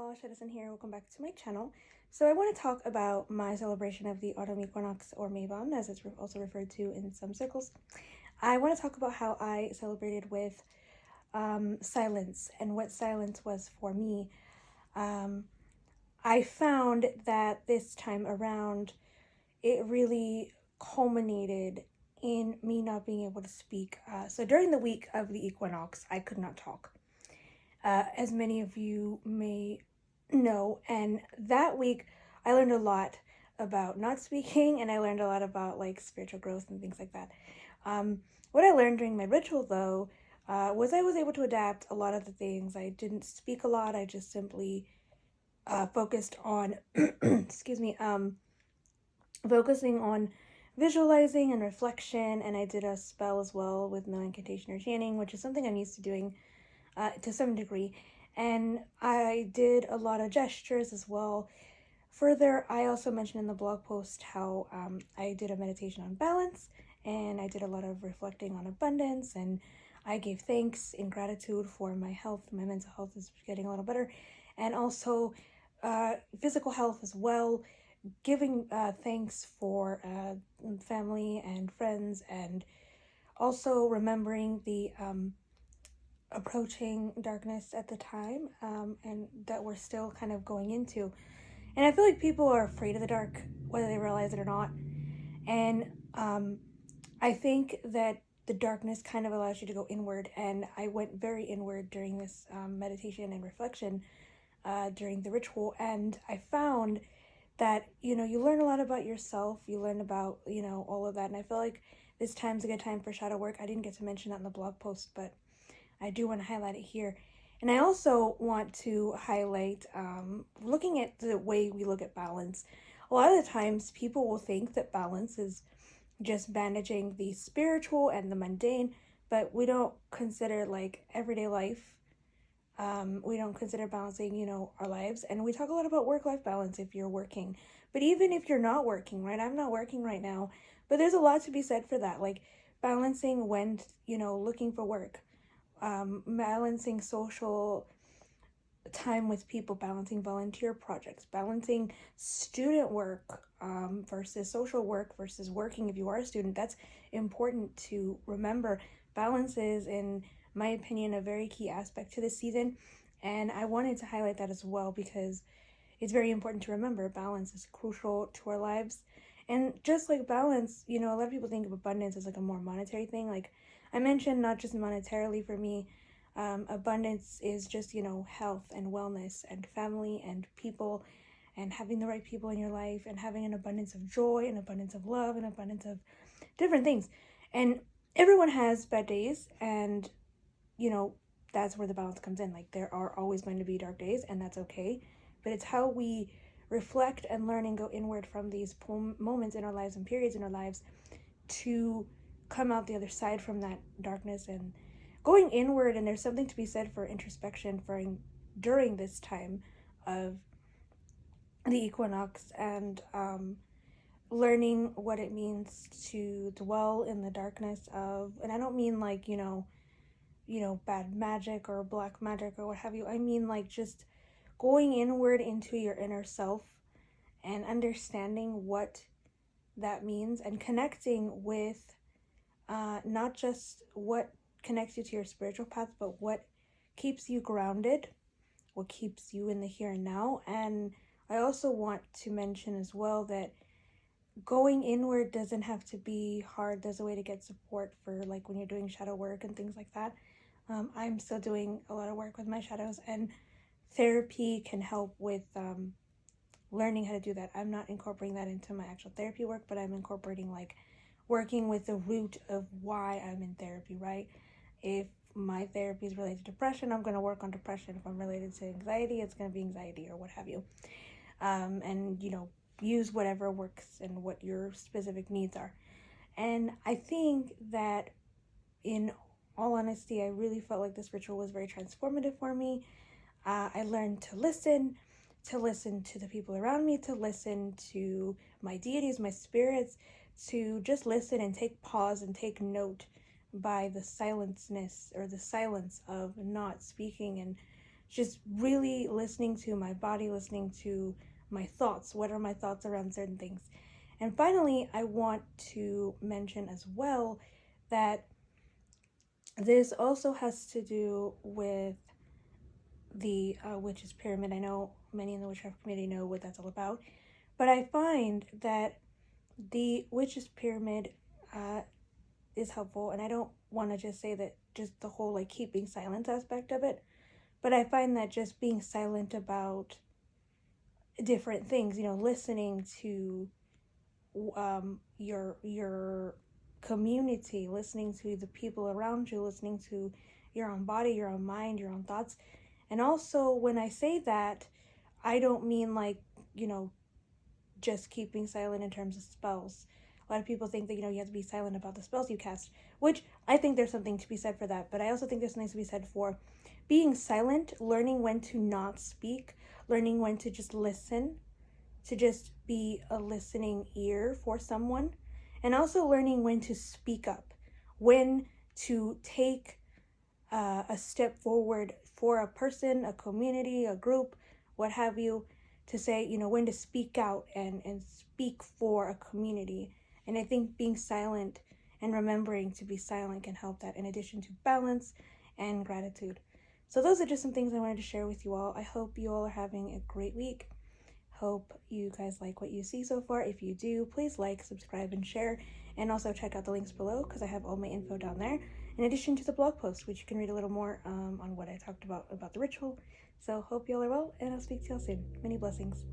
all, Shadowsun here. Welcome back to my channel. So I want to talk about my celebration of the Autumn Equinox, or Mabon, as it's also referred to in some circles. I want to talk about how I celebrated with silence and what silence was for me. I found that this time around, it really culminated in me not being able to speak. So during the week of the equinox, I could not talk. As many of you may know, and that week I learned a lot about not speaking, and I learned a lot about like spiritual growth and things like that. What I learned during my ritual though was I was able to adapt a lot of the things. I didn't speak a lot. I just simply focused on excuse me, focusing on visualizing and reflection, and I did a spell as well with no incantation or chanting, which is something I'm used to doing to some degree. And I did a lot of gestures as well. Further, I also mentioned in the blog post how I did a meditation on balance, and I did a lot of reflecting on abundance, and I gave thanks in gratitude for my health. My mental health is getting a little better, and also physical health as well, giving thanks for family and friends, and also remembering the approaching darkness at the time, and that we're still kind of going into. And I feel like people are afraid of the dark, whether they realize it or not. And I think that the darkness kind of allows you to go inward, and I went very inward during this meditation and reflection during the ritual, and I found that, you learn a lot about yourself, you learn about, all of that, and I feel like this time's a good time for shadow work. I didn't get to mention that in the blog post, but I do want to highlight it here. And I also want to highlight looking at the way we look at balance. A lot of the times people will think that balance is just managing the spiritual and the mundane, but we don't consider like everyday life. We don't consider balancing, our lives. And we talk a lot about work-life balance if you're working. But even if you're not working, right? I'm not working right now, but there's a lot to be said for that. Like balancing when, looking for work. Balancing social time with people, balancing volunteer projects, balancing student work versus social work versus working if you are a student. That's important to remember. Balance is, in my opinion, a very key aspect to this season, and I wanted to highlight that as well because it's very important to remember. Balance is crucial to our lives. And just like balance, a lot of people think of abundance as like a more monetary thing. Like I mentioned, not just monetarily for me. Abundance is just, health and wellness and family and people and having the right people in your life and having an abundance of joy, an abundance of love, an abundance of different things. And everyone has bad days, and, that's where the balance comes in. Like there are always going to be dark days, and that's okay. But it's how we reflect and learn and go inward from these moments in our lives and periods in our lives to come out the other side from that darkness and going inward. And there's something to be said for introspection during this time of the equinox, and learning what it means to dwell in the darkness of, and I don't mean like, bad magic or black magic or what have you. I mean like just going inward into your inner self and understanding what that means and connecting with not just what connects you to your spiritual path, but what keeps you grounded, what keeps you in the here and now. And I also want to mention as well that going inward doesn't have to be hard. There's a way to get support for like when you're doing shadow work and things like that. I'm still doing a lot of work with my shadows, and therapy can help with learning how to do that. I'm not incorporating that into my actual therapy work, but I'm incorporating like working with the root of why I'm in therapy, right? If my therapy is related to depression, I'm going to work on depression. If I'm related to anxiety, it's going to be anxiety or what have you. And, use whatever works and what your specific needs are. And I think that in all honesty, I really felt like this ritual was very transformative for me. I learned to listen to the people around me, to listen to my deities, my spirits, to just listen and take pause and take note by the silence of not speaking, and just really listening to my body, listening to my thoughts. What are my thoughts around certain things? And finally, I want to mention as well that this also has to do with the witches pyramid. I know many in the witchcraft community know what that's all about, but I find that the witches pyramid is helpful, and I don't want to just say that just the whole like keeping silence aspect of it, but I find that just being silent about different things, listening to your community, listening to the people around you, listening to your own body, your own mind, your own thoughts. And also, when I say that, I don't mean like, just keeping silent in terms of spells. A lot of people think that, you have to be silent about the spells you cast, which I think there's something to be said for that. But I also think there's something to be said for being silent, learning when to not speak, learning when to just listen, to just be a listening ear for someone, and also learning when to speak up, when to take a step forward for a person, a community, a group, what have you, to say, when to speak out and speak for a community. And I think being silent and remembering to be silent can help that, in addition to balance and gratitude. So those are just some things I wanted to share with you all. I hope you all are having a great week. Hope you guys like what you see so far. If you do, please like, subscribe, and share. And also check out the links below because I have all my info down there, in addition to the blog post, which you can read a little more on what I talked about the ritual. So hope you all are well, and I'll speak to you all soon. Many blessings.